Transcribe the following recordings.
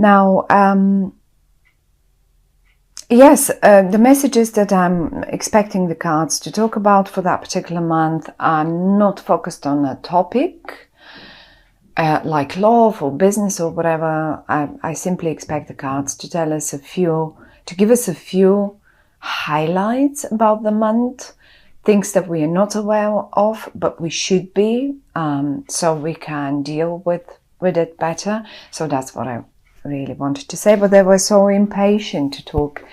Now, yes, the messages that I'm expecting the cards to talk about for that particular month are not focused on a topic like love or business or whatever. I simply expect the cards to tell us to give us a few highlights about the month, things that we are not aware of, but we should be, so we can deal with it better. So that's what I really wanted to say, but they were so impatient to talk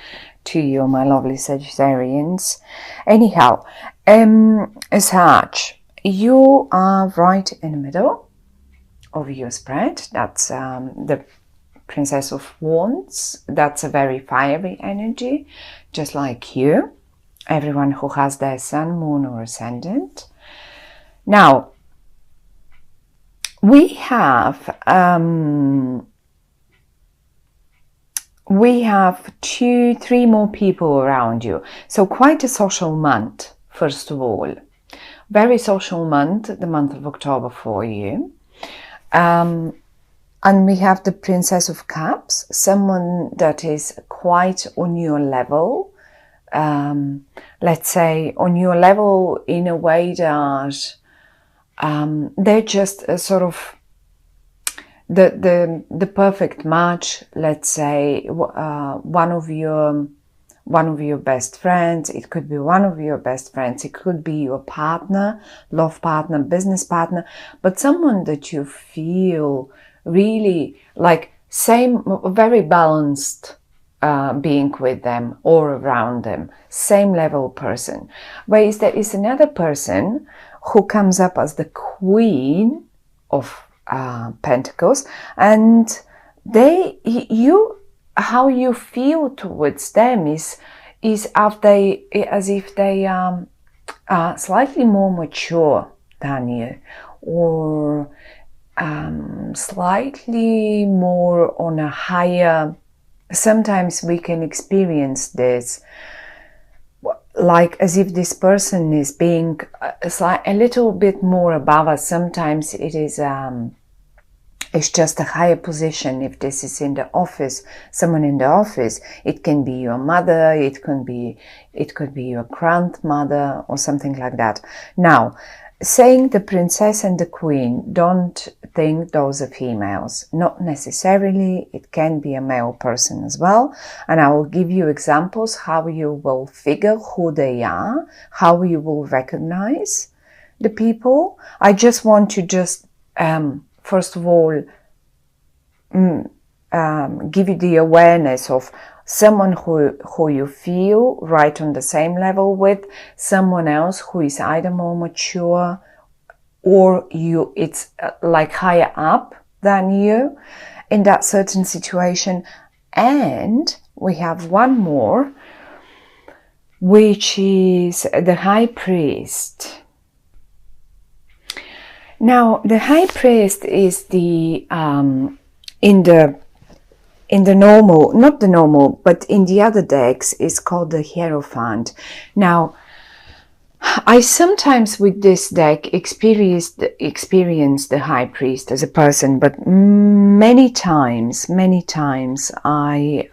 to you, my lovely Sagittarians. Anyhow, Sag, you are right in the middle of your spread. That's the Princess of Wands. That's a very fiery energy, just like you, everyone who has their sun, moon or ascendant. Now, we have 2-3 more people around you. So quite a social month, first of all. Very social month, the month of October for you. And we have the Princess of Cups, someone that is quite on your level. Let's say on your level in a way that they're just a sort of the perfect match. Let's say one of your best friends. It could be one of your best friends. It could be your partner, love partner, business partner, but someone that you feel really like very balanced being with them or around them, same level person. Whereas there is another person who comes up as the Queen of Pentacles, and how you feel towards them is as if they are slightly more mature than you, or slightly more on a higher. Sometimes we can experience this like as if this person is being a little bit more above us. Sometimes it is it's just a higher position. If this is in the office, someone in the office, it can be your mother, it could be your grandmother or something like that. Now, saying the princess and the queen, don't think those are females. Not necessarily. It can be a male person as well. And I will give you examples how you will figure who they are, how you will recognize the people. I just want to first of all, give you the awareness of someone who you feel right on the same level with, someone else who is either more mature or it's like higher up than you in that certain situation. And we have one more, which is the High Priest. Now, the High Priest is the in the normal, not the normal, but in the other decks is called the Hierophant. Now, I sometimes with this deck experience the High Priest as a person, but many times I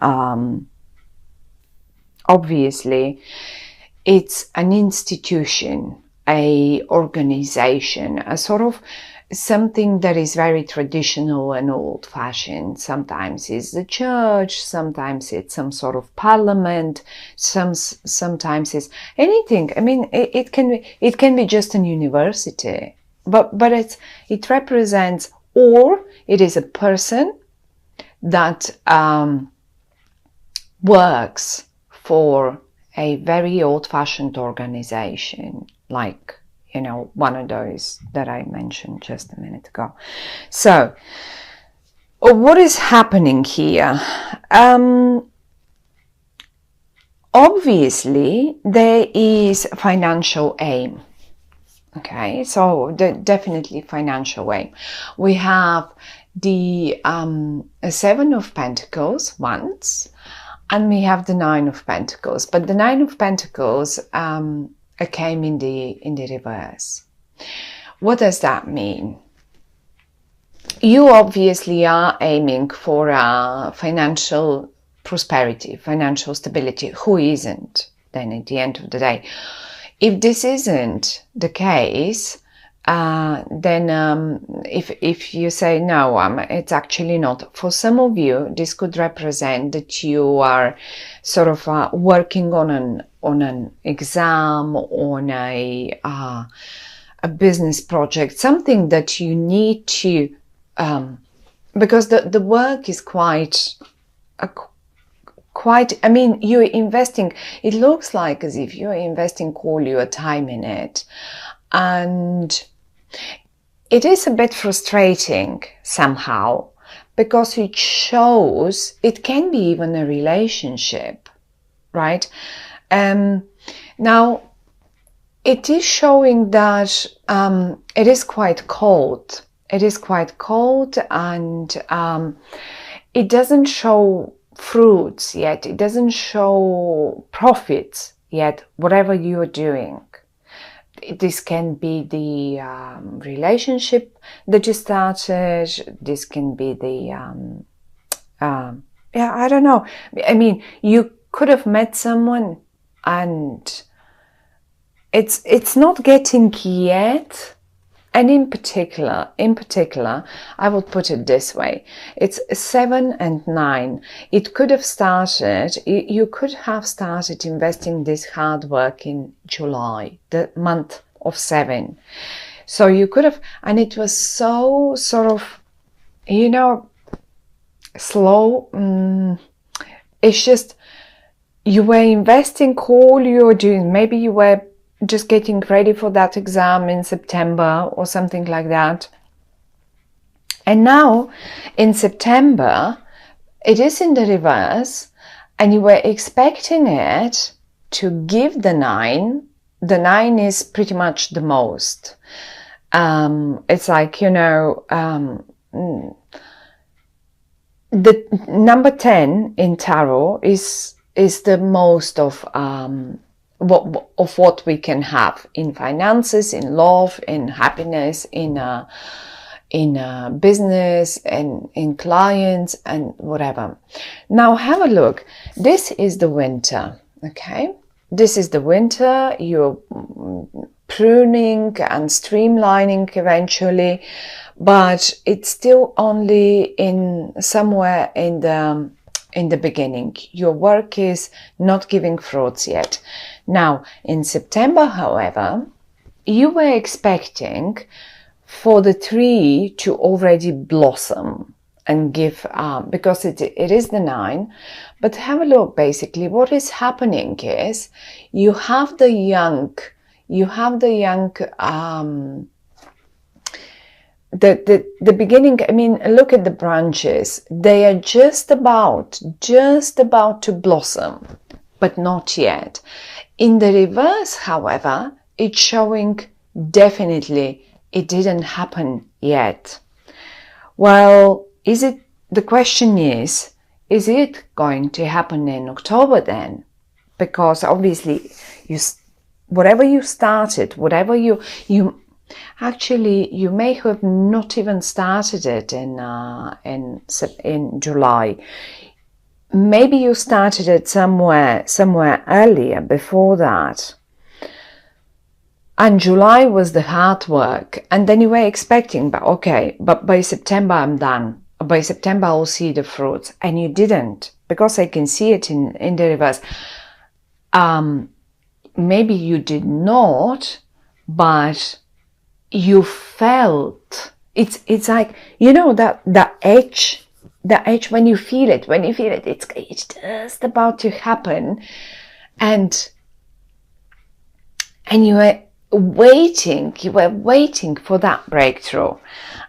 obviously it's an institution, a organization, a sort of something that is very traditional and old-fashioned. Sometimes it's the church, sometimes it's some sort of parliament, sometimes it's anything. I mean, it can be just a university, but it represents, or it is a person that works for a very old-fashioned organization, like, you know, one of those that I mentioned just a minute ago. So, what is happening here? Obviously, there is financial aim. Okay, so definitely financial aim. We have the Seven of Pentacles once, and we have the Nine of Pentacles. But the Nine of Pentacles came in the reverse. What does that mean? you obviously are aiming for financial prosperity, financial stability. Who isn't then at the end of the day? If this isn't the case, then if you say no, it's actually not. For some of you, this could represent that you are sort of working on an exam, on a business project, something that you need to, because the work is quite, I mean, you're investing, it looks like as if you're investing all your time in it. And it is a bit frustrating somehow, because it shows, it can be even a relationship, right? Now, it is showing that it is quite cold. It is quite cold, and it doesn't show fruits yet. It doesn't show profits yet, whatever you're doing. This can be the relationship that you started. This can be the, yeah, I don't know. I mean, you could have met someone and it's not getting yet. And in particular, I would put it this way. It's 7 and 9. It could have started, you could have started investing this hard work in July, the month of 7. So you could have, and it was so sort of, you know, slow. It's just, you were investing all you're doing. Maybe you were just getting ready for that exam in September or something like that. And now in September, it is in the reverse, and you were expecting it to give the 9. The 9 is pretty much the most. It's like, you know, the number 10 in tarot is the most of what we can have in finances, in love, in happiness, in business, and in clients, and whatever. Now have a look. This is the winter, okay? This is the winter. You're pruning and streamlining eventually, but it's still only in somewhere in the beginning. Your work is not giving fruits yet. Now, in September, however, you were expecting for the tree to already blossom and give, because it is the 9. But have a look, basically, what is happening is you have the young, the beginning. I mean, look at the branches. They are just about to blossom, but not yet. In the reverse, however, it's showing definitely it didn't happen yet. Well, the question is it going to happen in October then? Because obviously whatever you started, whatever you actually, you may have not even started it in July. Maybe you started it somewhere earlier before that. And July was the hard work. And then you were expecting, but by September I'm done. By September I'll see the fruits. And you didn't, because I can see it in the reverse. Maybe you did not, but you felt, it's like, you know, that edge, when you feel it, it's just about to happen, and you were waiting for that breakthrough.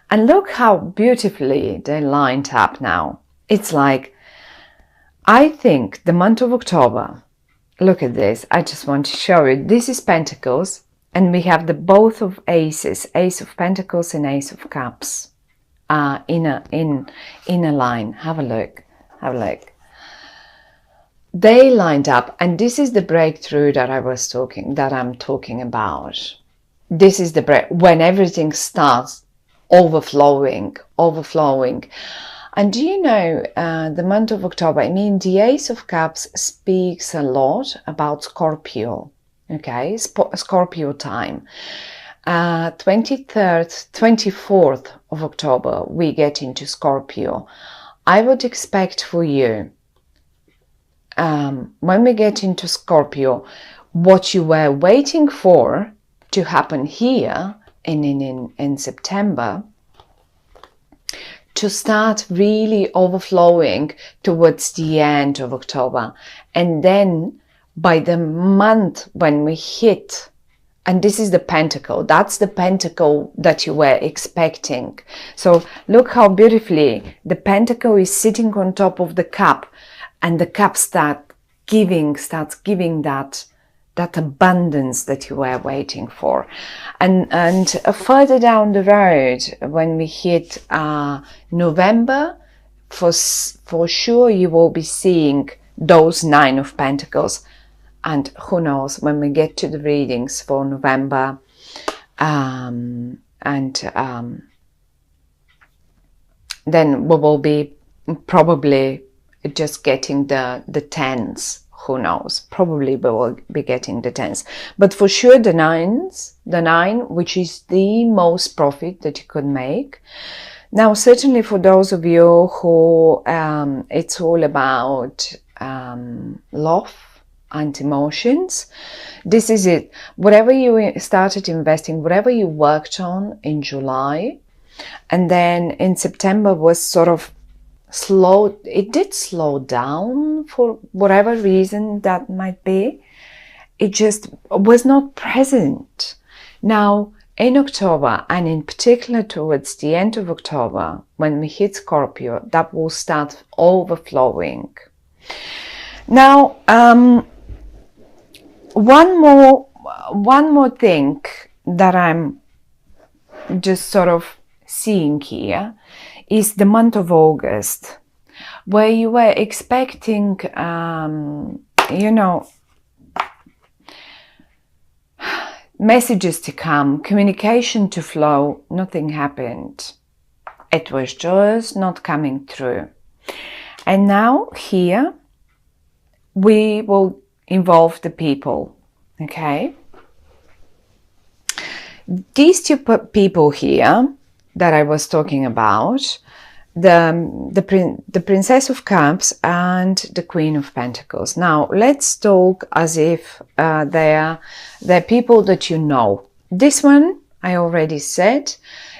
And look how beautifully they lined up now. It's like, I think the month of October, look at this, I just want to show you, this is Pentacles, and we have the both of aces, Ace of Pentacles and Ace of Cups. In a line. Have a look. They lined up, and this is the breakthrough that I'm talking about. This is the when everything starts overflowing. And do you know, the month of October, I mean, the Ace of Cups speaks a lot about Scorpio, okay, Scorpio time. 23rd, 24th of October, we get into Scorpio. I would expect for you, when we get into Scorpio, what you were waiting for to happen here in September, to start really overflowing towards the end of October. And then by the month when we hit, and this is the pentacle, that's the pentacle that you were expecting. So look how beautifully the pentacle is sitting on top of the cup, and the cup starts giving that abundance that you were waiting for. And further down the road, when we hit November, for sure you will be seeing those 9 of Pentacles. And who knows, when we get to the readings for November, then we will be probably just getting the 10s. Who knows? Probably we will be getting the 10s. But for sure the 9, which is the most profit that you could make. Now, certainly for those of you who it's all about love and emotions, this is it. Whatever you started investing, whatever you worked on in July, and then in September was sort of slow, it did slow down for whatever reason that might be. It just was not present. Now in October, and in particular towards the end of October, when we hit Scorpio, that will start overflowing. Now one more thing that I'm just sort of seeing here is the month of August, where you were expecting, you know, messages to come, communication to flow. Nothing happened. It was just not coming through. And now here we will involve the people, okay? These two people here that I was talking about, the Princess of Cups and the Queen of Pentacles. Now let's talk as if they're people that you know. This one I already said,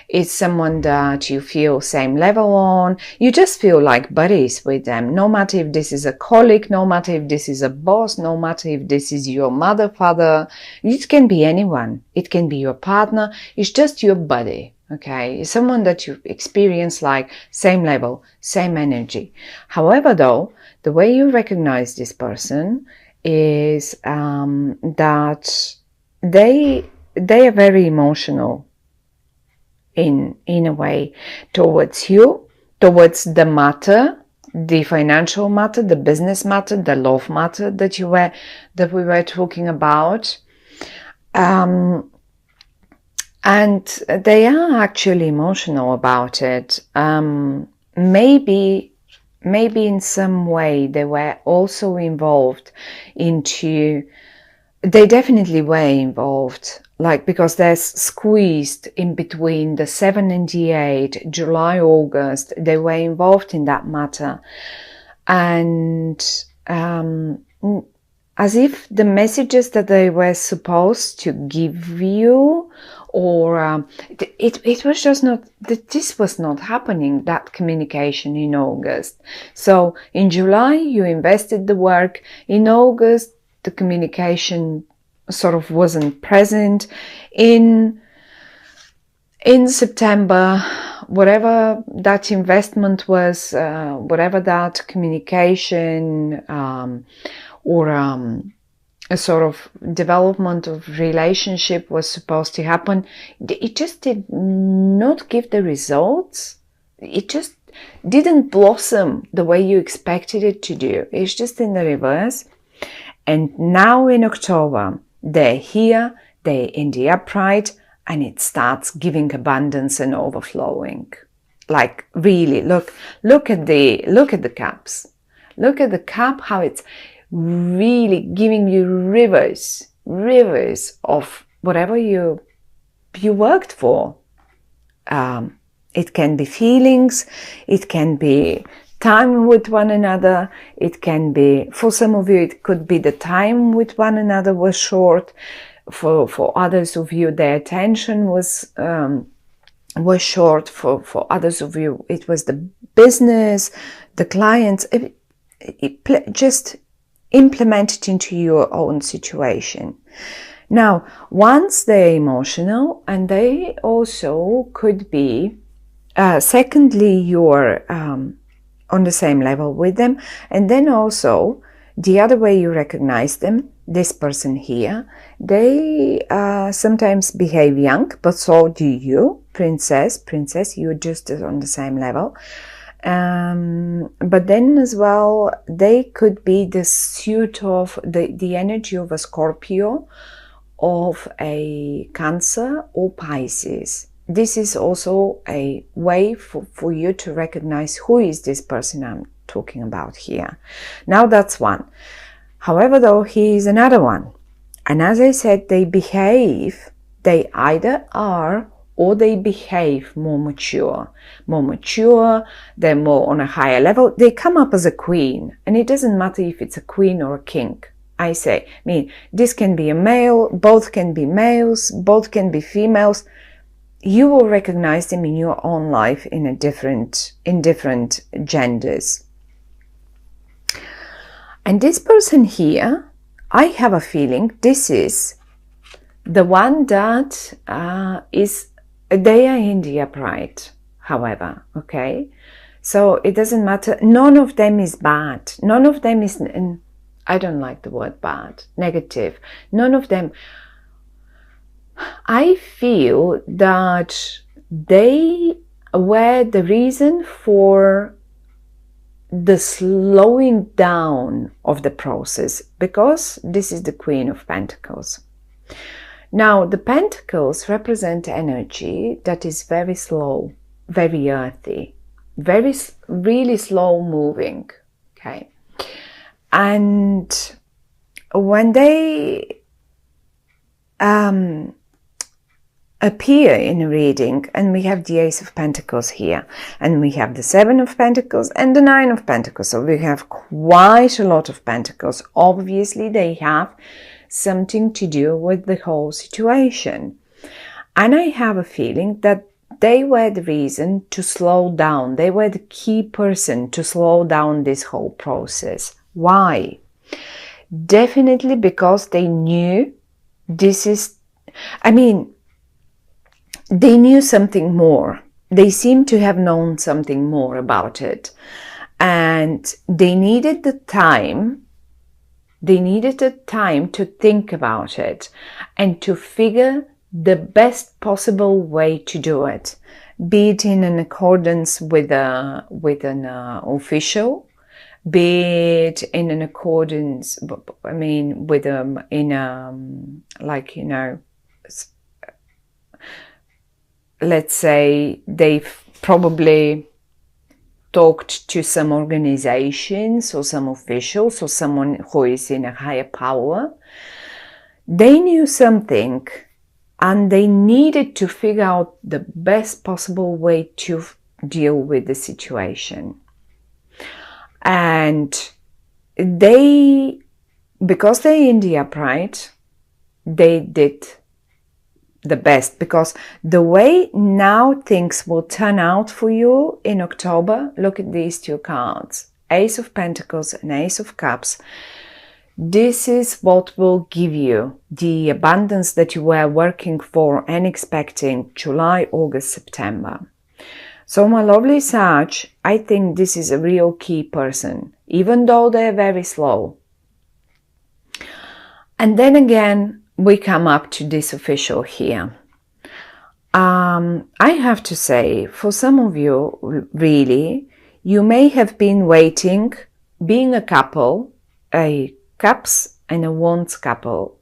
it's someone that you feel same level on. You just feel like buddies with them, no matter if this is a colleague, no matter if this is a boss, no matter if this is your mother, father. It can be anyone. It can be your partner. It's just your buddy. Okay, it's someone that you experience like same level, same energy. However, though, the way you recognize this person is that they are very emotional in a way towards you, towards the matter, the financial matter, the business matter, the love matter that we were talking about. And they are actually emotional about it. Maybe in some way they were also involved they definitely were involved, like, because they're squeezed in between the 7 and the 8, July, August, they were involved in that matter. And as if the messages that they were supposed to give you, or it was just not, that this was not happening, that communication in August. So in July you invested the work, in August the communication sort of wasn't present. In September, whatever that investment was, whatever that communication or a sort of development of relationship was supposed to happen, it just did not give the results. It just didn't blossom the way you expected it to do. It's just in the reverse. And now in October, they're here, they're in the upright, and it starts giving abundance and overflowing. Like really, look at the cups. Look at the cup, how it's really giving you rivers of whatever you worked for. It can be feelings, it can be time with one another, it can be, for some of you, it could be the time with one another was short. For others of you, their attention was short. For others of you, it was the business, the clients. Just implement it into your own situation. Now, once they're emotional, and they also could be, secondly, you're on the same level with them, and then also the other way you recognize them, this person here, they sometimes behave young, but so do you, princess, you're just on the same level. But then as well, they could be the suit of the energy of a Scorpio, of a Cancer or Pisces. This is also a way for you to recognize who is this person I'm talking about here. Now that's one. However, though, he is another one. And as I said, they either are or they behave more mature, they're more on a higher level. They come up as a queen, and it doesn't matter if it's a queen or a king. This can be a male, both can be males, both can be females. You will recognize them in your own life in different genders. And this person here, I have a feeling this is the one that they are in the upright, however, okay? So it doesn't matter. None of them is bad. None of them is, I don't like the word bad, negative. None of them. I feel that they were the reason for the slowing down of the process, because this is the Queen of Pentacles. Now, the Pentacles represent energy that is very slow, very earthy, really slow moving, okay? And when they appear in a reading, and we have the Ace of Pentacles here, and we have the Seven of Pentacles and the Nine of Pentacles, so we have quite a lot of Pentacles. Obviously, they have something to do with the whole situation. And I have a feeling that they were the reason to slow down. They were the key person to slow down this whole process. Why? Definitely because they knew they knew something more. They seem to have known something more about it. And they needed the time. They needed the time to think about it and to figure the best possible way to do it, be it in an accordance with an official, be it in an accordance, with let's say they've probably talked to some organizations or some officials or someone who is in a higher power. They knew something and they needed to figure out the best possible way to deal with the situation. And because they're in the upright, they did the best, because the way now things will turn out for you in October, look at these two cards, Ace of Pentacles and Ace of Cups. This is what will give you the abundance that you were working for and expecting July, August, September. So my lovely Sag, I think this is a real key person, even though they're very slow. And then again, we come up to this official here. I have to say, for some of you, really, you may have been waiting, being a couple, a Cups and a Wands couple.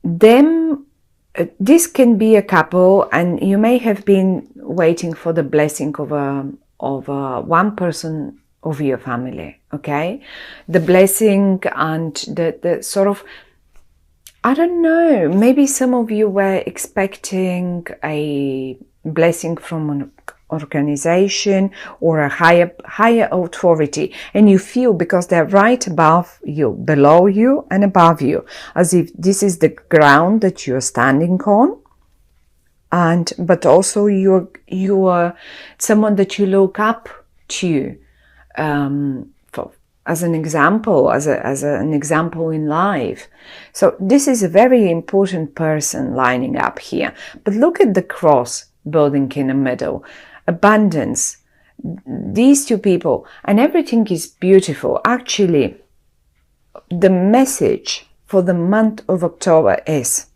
this can be a couple, and you may have been waiting for the blessing of one person of your family, okay? The blessing and the sort of, I don't know, maybe some of you were expecting a blessing from an organization or a higher authority, and you feel, because they're right above you, below you and above you, as if this is the ground that you're standing on, but also you're someone that you look up to, as an example, as an example in life. So this is a very important person lining up here. But look at the cross building in the middle. Abundance. These two people, and everything is beautiful. Actually, the message for the month of October is,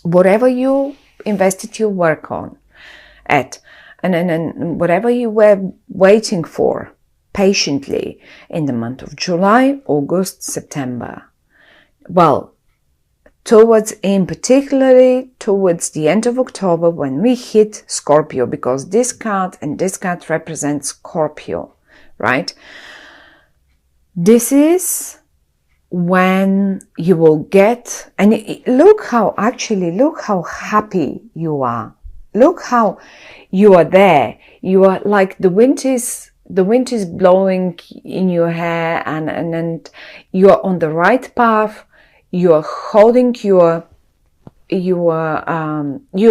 whatever you invested your work on and whatever you were waiting for patiently in the month of July, August, September, well, particularly towards the end of October, when we hit Scorpio, because this card and this card represents Scorpio, right? This is when you will get, and look how happy you are. Look how you are there. You are like the wind is blowing in your hair, and you are on the right path. You are holding you're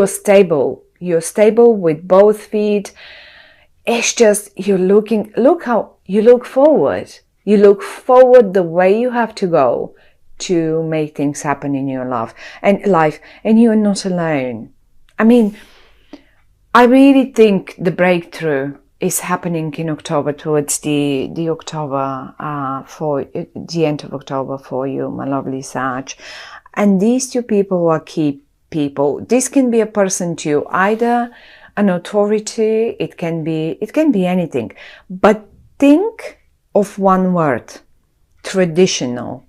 stable. You're stable with both feet. It's just, look how you look forward. You look forward the way you have to go to make things happen in your life, and you're not alone. I mean, I really think the breakthrough is happening in October, towards the October, for the end of October for you, my lovely Sag. And these two people are key people. This can be a person too, either an authority, it can be anything. But think of one word: traditional.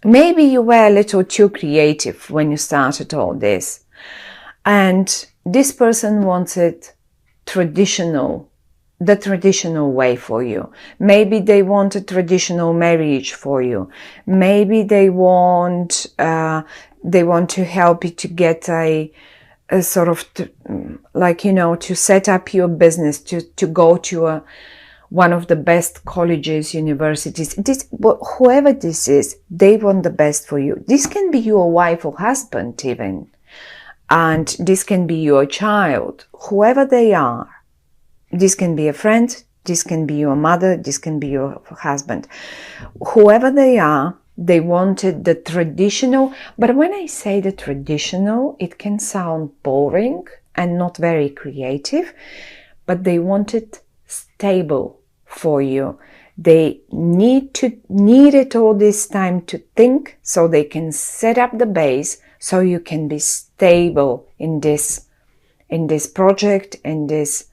Maybe you were a little too creative when you started all this, and this person wanted the traditional way for you. Maybe they want a traditional marriage for you. Maybe they want to help you to get a sort of, to set up your business, to go to one of the best colleges, universities. Whoever this is, they want the best for you. This can be your wife or husband even. And this can be your child, whoever they are. This can be a friend, this can be your mother, this can be your husband. Whoever they are, they wanted the traditional. But when I say the traditional, it can sound boring and not very creative, but they wanted stable for you. They needed all this time to think, so they can set up the base, so you can be stable in this project, in this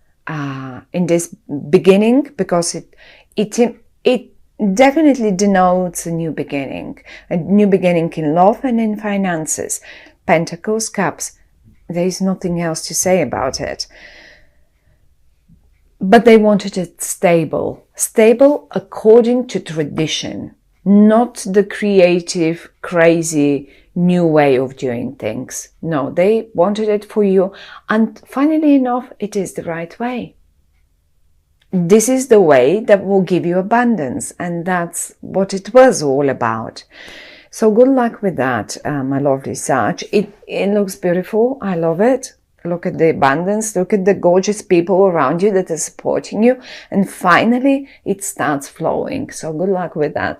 beginning, because it definitely denotes a new beginning in love and in finances. Pentacles, Cups. There is nothing else to say about it. But they wanted it stable according to tradition, not the creative, crazy, new way of doing things. No, they wanted it for you, and funnily enough, it is the right way. This is the way that will give you abundance, and that's what it was all about. So good luck with that, my lovely Sag. It looks beautiful. I love it. Look at the abundance. Look at the gorgeous people around you that are supporting you. And finally, it starts flowing. So good luck with that.